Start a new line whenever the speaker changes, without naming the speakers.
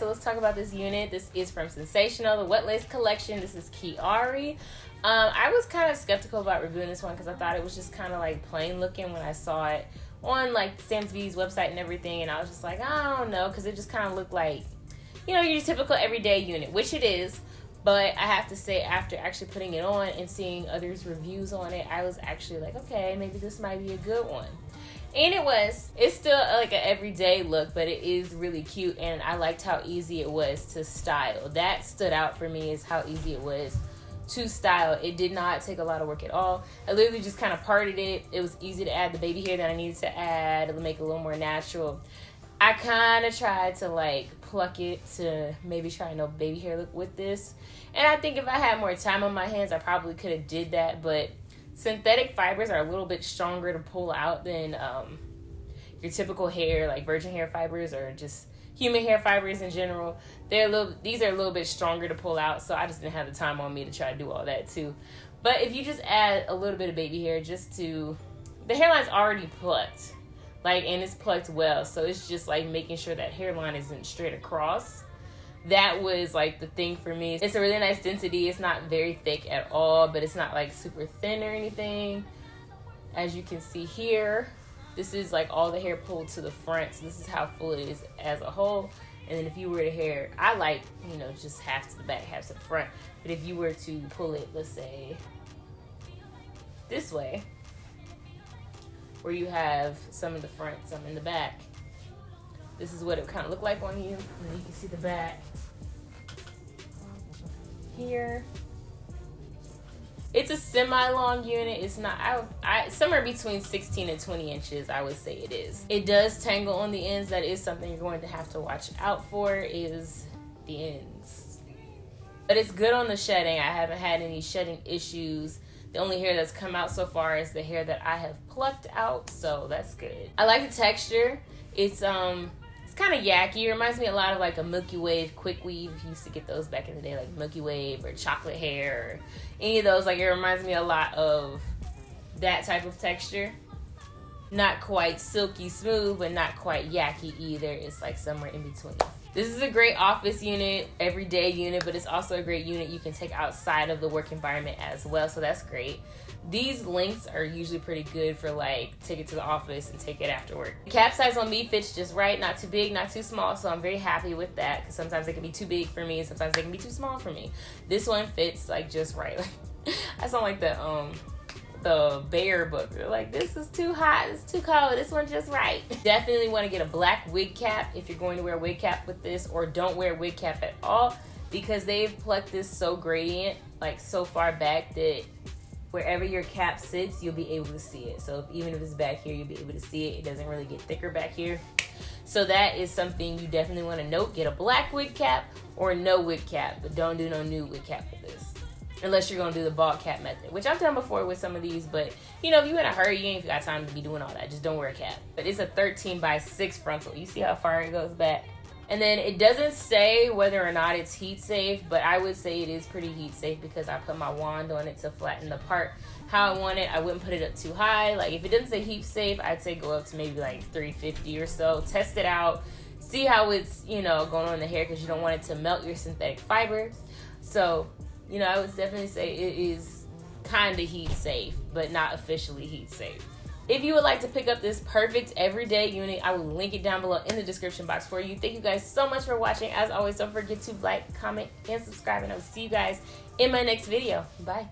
so let's talk about this unit. This is from Sensational, the Wet Lace collection. This is Kiyari. I was kind of skeptical about reviewing this one because I thought it was just kind of like plain looking when I saw it on like Samsbeauty's website and everything, and I was just like, I don't know, because it just kind of looked like, you know, your typical everyday unit, which it is. But I have to say, after actually putting it on and seeing others' reviews on it, I was actually like, okay, maybe this might be a good one. And it was. It's still like an everyday look, but it is really cute, and I liked how easy it was to style. That stood out for me, is how easy it was to style. It did not take a lot of work at all. I literally just kind of parted it. It was easy to add the baby hair that I needed to add to make it a little more natural. I kind of tried to like pluck it to maybe try no baby hair look with this. And I think if I had more time on my hands, I probably could have did that. But synthetic fibers are a little bit stronger to pull out than your typical hair, like virgin hair fibers or just human hair fibers in general. These are a little bit stronger to pull out, so I just didn't have the time on me to try to do all that too. But if you just add a little bit of baby hair the hairline's already plucked. And it's plucked well, so it's just like making sure that hairline isn't straight across. That was like the thing for me. It's a really nice density. It's not very thick at all, but it's not like super thin or anything. As you can see here, this is like all the hair pulled to the front, so this is how full it is as a whole. And then if you were to hair, I like, you know, just half to the back, half to the front. But if you were to pull it, let's say this way, where you have some in the front, some in the back, this is what it kind of looked like on you. And then you can see the back here. It's a semi-long unit. It's not, somewhere between 16 and 20 inches, I would say it is. It does tangle on the ends. That is something you're going to have to watch out for, is the ends. But it's good on the shedding. I haven't had any shedding issues. The only hair that's come out so far is the hair that I have plucked out, so that's good. I like the texture. It's kind of yucky. It reminds me a lot of like a Milky Wave quick weave. You used to get those back in the day, like Milky Wave or chocolate hair or any of those. Like, it reminds me a lot of that type of texture. Not quite silky smooth, but not quite yucky either. It's like somewhere in between. This is a great office unit, everyday unit, but it's also a great unit you can take outside of the work environment as well, so that's great. These lengths are usually pretty good for like, take it to the office and take it after work. The cap size on me fits just right, not too big, not too small, so I'm very happy with that, because sometimes they can be too big for me and sometimes they can be too small for me. This one fits like just right. I sound like the Bear book. They're like, this is too hot, it's too cold, this one's just right. Definitely want to get a black wig cap if you're going to wear a wig cap with this, or don't wear a wig cap at all, because they've plucked this so gradient, like so far back, that wherever your cap sits, you'll be able to see it. So even if it's back here, you'll be able to see it. It doesn't really get thicker back here. So that is something you definitely want to note. Get a black wig cap or no wig cap, but don't do no nude wig cap with this. Unless you're going to do the bald cap method, which I've done before with some of these, but you know, if you're in a hurry, you ain't got time to be doing all that. Just don't wear a cap. But it's a 13x6 frontal. You see how far it goes back? And then it doesn't say whether or not it's heat safe, but I would say it is pretty heat safe because I put my wand on it to flatten the part how I want it. I wouldn't put it up too high. Like, if it doesn't say heat safe, I'd say go up to maybe like 350 or so. Test it out. See how it's, you know, going on in the hair, because you don't want it to melt your synthetic fiber. So, you know, I would definitely say it is kind of heat safe, but not officially heat safe. If you would like to pick up this perfect everyday unit, I will link it down below in the description box for you. Thank you guys so much for watching. As always, don't forget to like, comment, and subscribe, and I will see you guys in my next video. Bye.